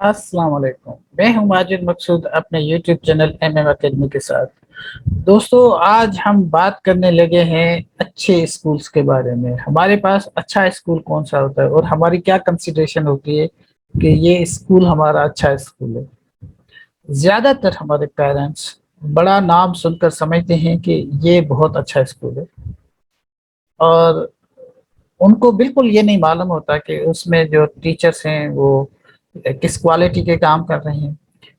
السلام علیکم، میں ہوں ماجد مقصود اپنے YouTube channel M M academy کے ساتھ۔ دوستو، آج ہم بات کرنے لگے ہیں اچھے اسکولز کے بارے میں۔ ہمارے پاس اچھا اسکول کون سا ہوتا ہے اور ہماری کیا کنسیڈریشن ہوتی ہے کہ یہ اسکول ہمارا اچھا اسکول ہے۔ زیادہ تر ہمارے پیرنٹس بڑا نام سن کر سمجھتے ہیں کہ یہ بہت اچھا اسکول ہے، اور ان کو بالکل یہ نہیں معلوم ہوتا کہ اس میں جو ٹیچرس ہیں وہ کس کوالٹی کے کام کر رہے ہیں۔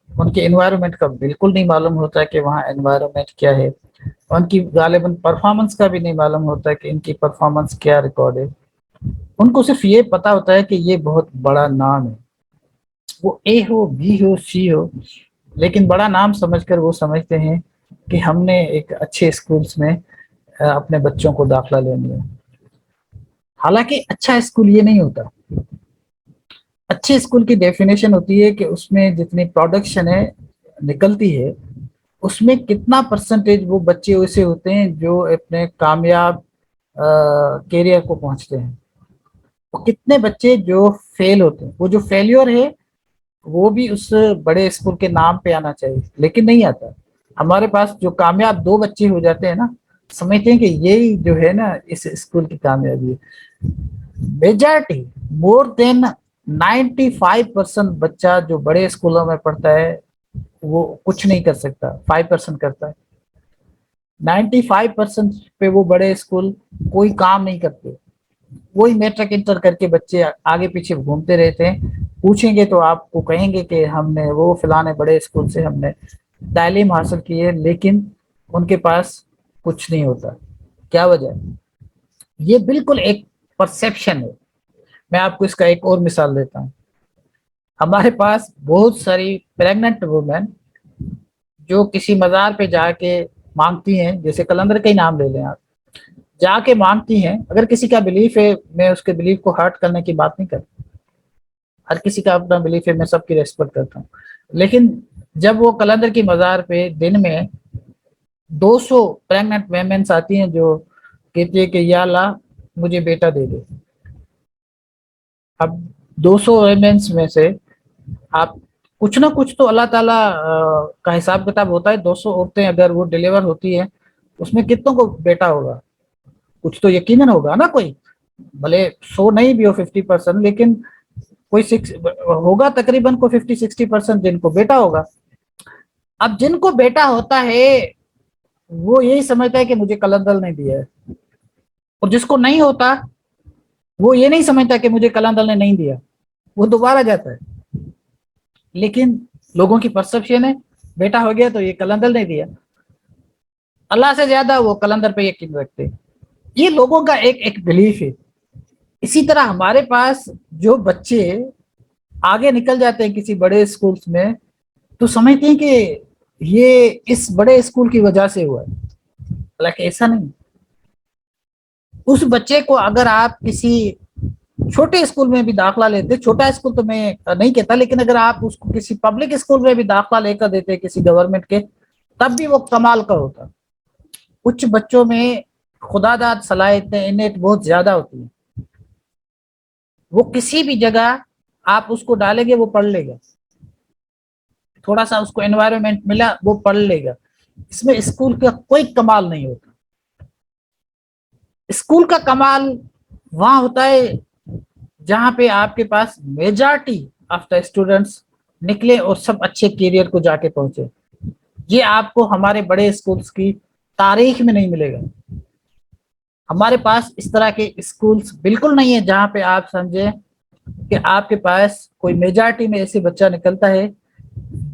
ان کے انوائرمنٹ کا بالکل نہیں معلوم ہوتا کہ وہاں انوائرمنٹ کیا ہے۔ ان کی غالباً پرفارمنس کا بھی نہیں معلوم ہوتا کہ ان کی پرفارمنس کیا ریکارڈ ہے۔ ان کو صرف یہ پتا ہوتا ہے کہ یہ بہت بڑا نام ہے، وہ اے ہو بی ہو سی ہو، لیکن بڑا نام سمجھ کر وہ سمجھتے ہیں کہ ہم نے ایک اچھے اسکولس میں اپنے بچوں کو داخلہ لینی ہے۔ حالانکہ اچھا اسکول یہ نہیں ہوتا۔ اچھے اسکول کی ڈیفینیشن ہوتی ہے کہ اس میں جتنی پروڈکشن ہے نکلتی ہے، اس میں کتنا پرسنٹیج وہ بچے ایسے ہوتے ہیں جو اپنے کامیاب کیریئر کو پہنچتے ہیں، اور کتنے بچے جو فیل ہوتے ہیں۔ وہ جو فیلیور ہے وہ بھی اس بڑے اسکول کے نام پہ آنا چاہیے، لیکن نہیں آتا۔ ہمارے پاس جو کامیاب دو بچے ہو جاتے ہیں نا، سمجھتے ہیں کہ یہی جو ہے نا اس اسکول کی کامیابی ہے۔ میجارٹی مور دین 95% بچہ جو بڑے اسکولوں میں پڑھتا ہے وہ کچھ نہیں کر سکتا، 5% کرتا ہے۔ 95% پہ وہ بڑے اسکول کوئی کام نہیں کرتے۔ وہی میٹرک انٹر کر کے بچے آگے پیچھے گھومتے رہتے ہیں۔ پوچھیں گے تو آپ کو کہیں گے کہ ہم نے وہ فلانے بڑے اسکول سے ہم نے تعلیم حاصل کی ہے، لیکن ان کے پاس کچھ نہیں ہوتا۔ کیا وجہ ہے؟ یہ بالکل ایک پرسیپشن ہے۔ میں آپ کو اس کا ایک اور مثال دیتا ہوں۔ ہمارے پاس بہت ساری پریگننٹ وومن جو کسی مزار پہ جا کے مانگتی ہیں، جیسے کلندر کا ہی نام لے لیں آپ، جا کے مانگتی ہیں۔ اگر کسی کا بلیف ہے، میں اس کے بلیف کو ہرٹ کرنے کی بات نہیں کرتا، ہر کسی کا اپنا بلیف ہے، میں سب کی ریسپیکٹ کرتا ہوں، لیکن جب وہ کلندر کی مزار پہ دن میں 200 پریگننٹ ویمنس آتی ہیں جو کہتی ہے کہ یا اللہ مجھے بیٹا دے دے۔ اب 200 ویمنس میں سے آپ کچھ نہ کچھ تو اللہ تعالیٰ کا حساب کتاب ہوتا ہے۔ 200 عورتیں اگر وہ ڈیلیور ہوتی ہیں، اس میں کتنوں کو بیٹا ہوگا؟ کچھ تو یقیناً ہوگا نا، کوئی بھلے 100 نہیں بھی ہو 50%، لیکن کوئی ہوگا تقریباً کو 50-60% جن کو بیٹا ہوگا۔ اب جن کو بیٹا ہوتا ہے وہ یہی سمجھتا ہے کہ مجھے کلندل نہیں دیا ہے، اور جس کو نہیں ہوتا وہ یہ نہیں سمجھتا کہ مجھے کلندل نے نہیں دیا، وہ دوبارہ جاتا ہے۔ لیکن لوگوں کی پرسپشن ہے بیٹا ہو گیا تو یہ کلندل نہیں دیا، اللہ سے زیادہ وہ کلندر پہ یقین رکھتے۔ یہ لوگوں کا ایک بلیف ہے۔ اسی طرح ہمارے پاس جو بچے آگے نکل جاتے ہیں کسی بڑے اسکولس میں، تو سمجھتے ہیں کہ یہ اس بڑے اسکول کی وجہ سے ہوا ہے، حالانکہ ایسا نہیں۔ اس بچے کو اگر آپ کسی چھوٹے اسکول میں بھی داخلہ لیتے، چھوٹا اسکول تو میں نہیں کہتا، لیکن اگر آپ اس کو کسی پبلک اسکول میں بھی داخلہ لے کر دیتے کسی گورنمنٹ کے، تب بھی وہ کمال کا ہوتا۔ کچھ بچوں میں خدا داد صلاحیتیں انیٹ بہت زیادہ ہوتی ہیں، وہ کسی بھی جگہ آپ اس کو ڈالیں گے وہ پڑھ لے گا، تھوڑا سا اس کو انوائرمنٹ ملا وہ پڑھ لے گا۔ اس میں اسکول کا کوئی کمال نہیں ہوتا۔ اسکول کا کمال وہاں ہوتا ہے جہاں پہ آپ کے پاس میجارٹی آف دا اسٹوڈنٹس نکلے اور سب اچھے کیریئر کو جا کے پہنچے۔ یہ آپ کو ہمارے بڑے اسکولس کی تاریخ میں نہیں ملے گا۔ ہمارے پاس اس طرح کے اسکولس بالکل نہیں ہے جہاں پہ آپ سمجھیں کہ آپ کے پاس کوئی میجارٹی میں ایسے بچہ نکلتا ہے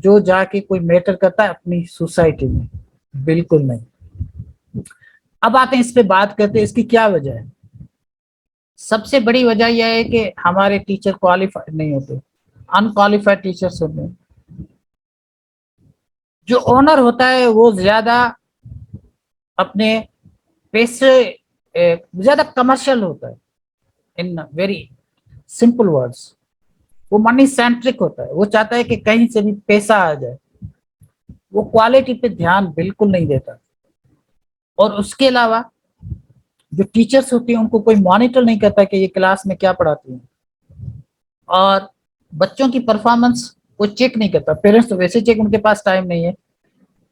جو جا کے کوئی میٹر کرتا ہے اپنی سوسائٹی میں، بالکل نہیں۔ اب آتے ہیں اس پہ بات کرتے ہیں اس کی کیا وجہ ہے۔ سب سے بڑی وجہ یہ ہے کہ ہمارے ٹیچر کوالیفائڈ نہیں ہوتے، ان کوالیفائڈ ٹیچرس ہوتے ہیں۔ جو اونر ہوتا ہے وہ زیادہ اپنے پیسے زیادہ کمرشل ہوتا ہے، ان ویری سمپل ورڈز وہ منی سینٹرک ہوتا ہے، وہ چاہتا ہے کہ کہیں سے بھی پیسہ آ جائے، وہ کوالٹی پہ دھیان بالکل نہیں دیتا۔ اور اس کے علاوہ جو ٹیچرس ہوتی ہیں ان کو کوئی مانیٹر نہیں کرتا کہ یہ کلاس میں کیا پڑھاتی ہیں، اور बच्चों की परफॉर्मेंस कोई चेक नहीं करता, पेरेंट्स तो वैसे चेक, उनके पास टाइम नहीं है।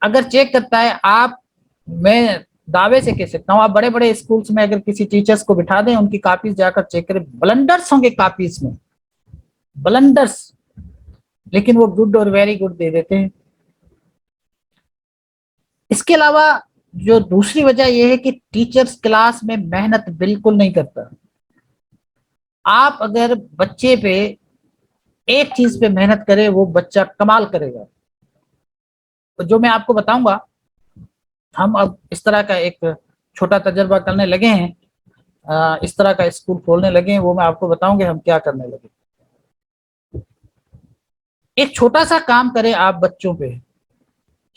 अगर चेक करता है आप, मैं दावे से कह सकता हूँ, आप बड़े बड़े स्कूल्स में अगर किसी टीचर्स को बिठा दें, उनकी कॉपीज जाकर चेक करें, ब्लंडर्स होंगे कॉपीज में, ब्लंडर्स, लेकिन वो गुड और वेरी गुड दे देते हैं। इसके अलावा जो दूसरी वजह यह है कि टीचर्स क्लास में मेहनत बिल्कुल नहीं करता। आप अगर बच्चे पे एक चीज पे मेहनत करे, वो बच्चा कमाल करेगा। तो जो मैं आपको बताऊंगा, हम अब इस तरह का एक छोटा तजर्बा करने लगे हैं, इस तरह का स्कूल खोलने लगे हैं, वो मैं आपको बताऊंगे हम क्या करने लगे। एक छोटा सा काम करें आप बच्चों पे,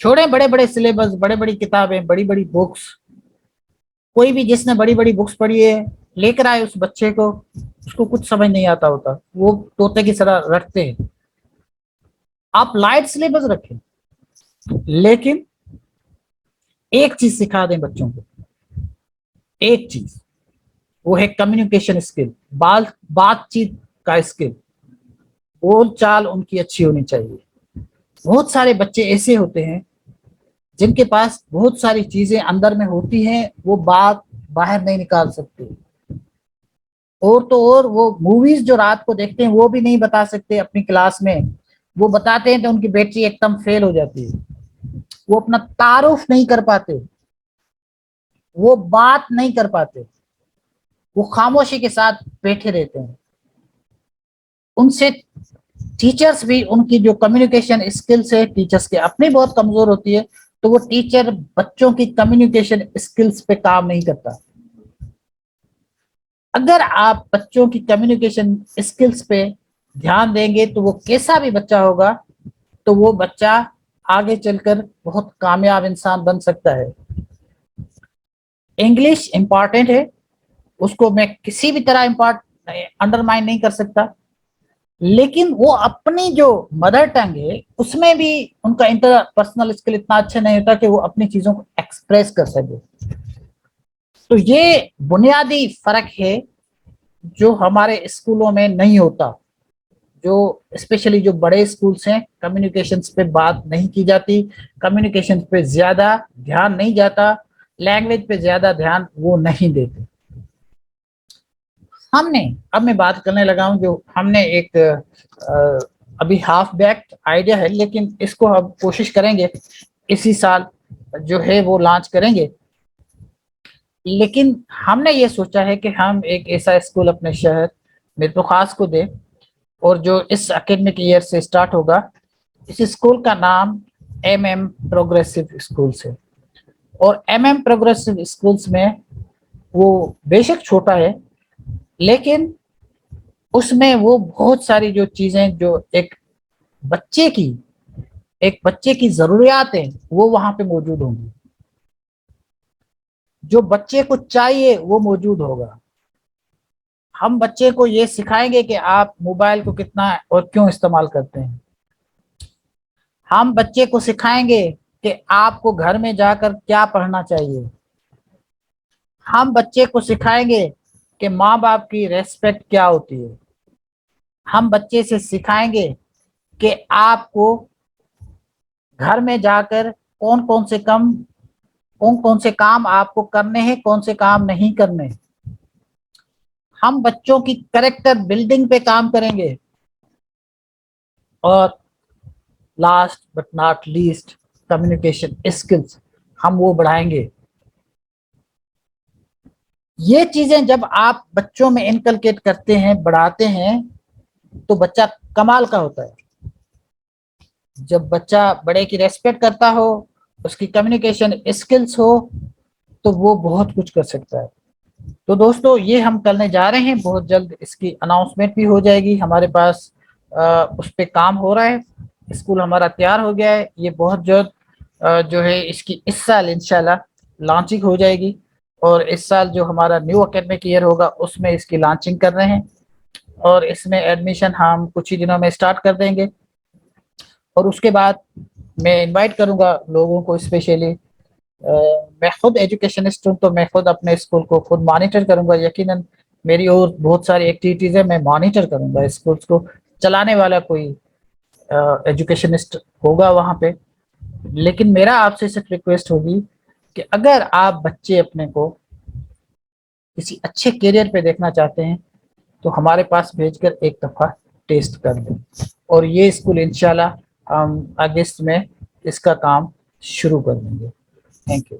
छोड़े बड़े बड़े सिलेबस, बड़े बड़ी किताबें, बड़ी बड़ी बुक्स। कोई भी जिसने बड़ी बड़ी बुक्स पढ़ी है, लेकर आए उस बच्चे को, उसको कुछ समझ नहीं आता होता, वो तोते की तरह रटते हैं। आप लाइट सिलेबस रखें, लेकिन एक चीज सिखा दें बच्चों को, एक चीज, वो है कम्युनिकेशन स्किल, बातचीत का स्किल, बोल चाल उनकी अच्छी होनी चाहिए। बहुत सारे बच्चे ऐसे होते हैं जिनके पास बहुत सारी चीजें अंदर में होती हैं, वो बात बाहर नहीं निकाल सकते। और तो और वो मूवीज जो रात को देखते हैं वो भी नहीं बता सकते अपनी क्लास में, वो बताते हैं तो उनकी बैटरी एकदम फेल हो जाती है। वो अपना तारुफ नहीं कर पाते, वो बात नहीं कर पाते, वो खामोशी के साथ बैठे रहते हैं। उनसे टीचर्स भी, उनकी जो कम्युनिकेशन स्किल्स है टीचर्स के अपनी बहुत कमजोर होती है, तो वो टीचर बच्चों की कम्युनिकेशन स्किल्स पे काम नहीं करता। अगर आप बच्चों की कम्युनिकेशन स्किल्स पे ध्यान देंगे तो वो कैसा भी बच्चा होगा, तो वो बच्चा आगे चलकर बहुत कामयाब इंसान बन सकता है। इंग्लिश इंपॉर्टेंट है, उसको मैं किसी भी तरह इम्पॉर्ट अंडरमाइन नहीं कर सकता, लेकिन वो अपनी जो मदर टंग है उसमें भी उनका इंटरपर्सनल स्किल इतना अच्छा नहीं होता कि वो अपनी चीजों को एक्सप्रेस कर सके। तो ये बुनियादी फर्क है जो हमारे स्कूलों में नहीं होता। जो स्पेशली जो बड़े स्कूल्स हैं, कम्युनिकेशन पे बात नहीं की जाती, कम्युनिकेशन पे ज्यादा ध्यान नहीं जाता, लैंग्वेज पे ज्यादा ध्यान वो नहीं देते। हमने, अब मैं बात करने लगा हूं, जो हमने एक अभी हाफ बैक्ड आइडिया है, लेकिन इसको हम कोशिश करेंगे इसी साल जो है वो लॉन्च करेंगे। लेकिन हमने ये सोचा है कि हम एक ऐसा स्कूल अपने शहर मिर्तुखास को दें, और जो इस एकेडमिक ईयर से स्टार्ट होगा, इस स्कूल का नाम एमएम प्रोग्रेसिव स्कूल्स है। और एमएम प्रोग्रेसिव स्कूल्स में वो बेशक छोटा है, लेकिन उसमें वो बहुत सारी जो चीजें जो बच्चे की एक बच्चे की जरूरियात है वो वहां पे मौजूद होंगी, जो बच्चे को चाहिए वो मौजूद होगा। हम बच्चे को ये सिखाएंगे कि आप मोबाइल को कितना और क्यों इस्तेमाल करते हैं। हम बच्चे को सिखाएंगे कि आपको घर में जाकर क्या पढ़ना चाहिए। हम बच्चे को सिखाएंगे कि माँ बाप की रेस्पेक्ट क्या होती है। हम बच्चे से सिखाएंगे कि आपको घर में जाकर कौन कौन से काम आपको करने हैं, कौन से काम नहीं करने। हम बच्चों की कैरेक्टर बिल्डिंग पे काम करेंगे। और last but not least, communication skills हम वो बढ़ाएंगे। ये चीजें जब आप बच्चों में इनकलकेट करते हैं, बढ़ाते हैं, तो बच्चा कमाल का होता है। जब बच्चा बड़े की रेस्पेक्ट करता हो, उसकी कम्युनिकेशन स्किल्स हो, तो वो बहुत कुछ कर सकता है। तो दोस्तों, ये हम करने जा रहे हैं, बहुत जल्द इसकी अनाउंसमेंट भी हो जाएगी। हमारे पास उस पर काम हो रहा है, स्कूल हमारा तैयार हो गया है। ये बहुत जल्द जो है इसकी इस साल इंशाल्लाह लॉन्चिंग हो जाएगी, और इस साल जो हमारा न्यू एकेडमिक ईयर होगा उसमें इसकी लॉन्चिंग कर रहे हैं, और इसमें एडमिशन हम कुछ ही दिनों में स्टार्ट कर देंगे। और उसके बाद मैं इनवाइट करूंगा लोगों को, स्पेशली मैं खुद एजुकेशनिस्ट हूँ, तो मैं खुद अपने स्कूल को खुद मॉनिटर करूंगा। यकीनन मेरी और बहुत सारी एक्टिविटीज़ है, मैं मॉनिटर करूंगा स्कूल्स को, चलाने वाला कोई एजुकेशनिस्ट होगा वहाँ पे। लेकिन मेरा आपसे सिर्फ रिक्वेस्ट होगी कि अगर आप बच्चे अपने को किसी अच्छे करियर पे देखना चाहते हैं तो हमारे पास भेजकर एक दफ़ा टेस्ट कर दें, और ये स्कूल इंशाल्लाह हम अगस्त में इसका काम शुरू कर देंगे। Thank you.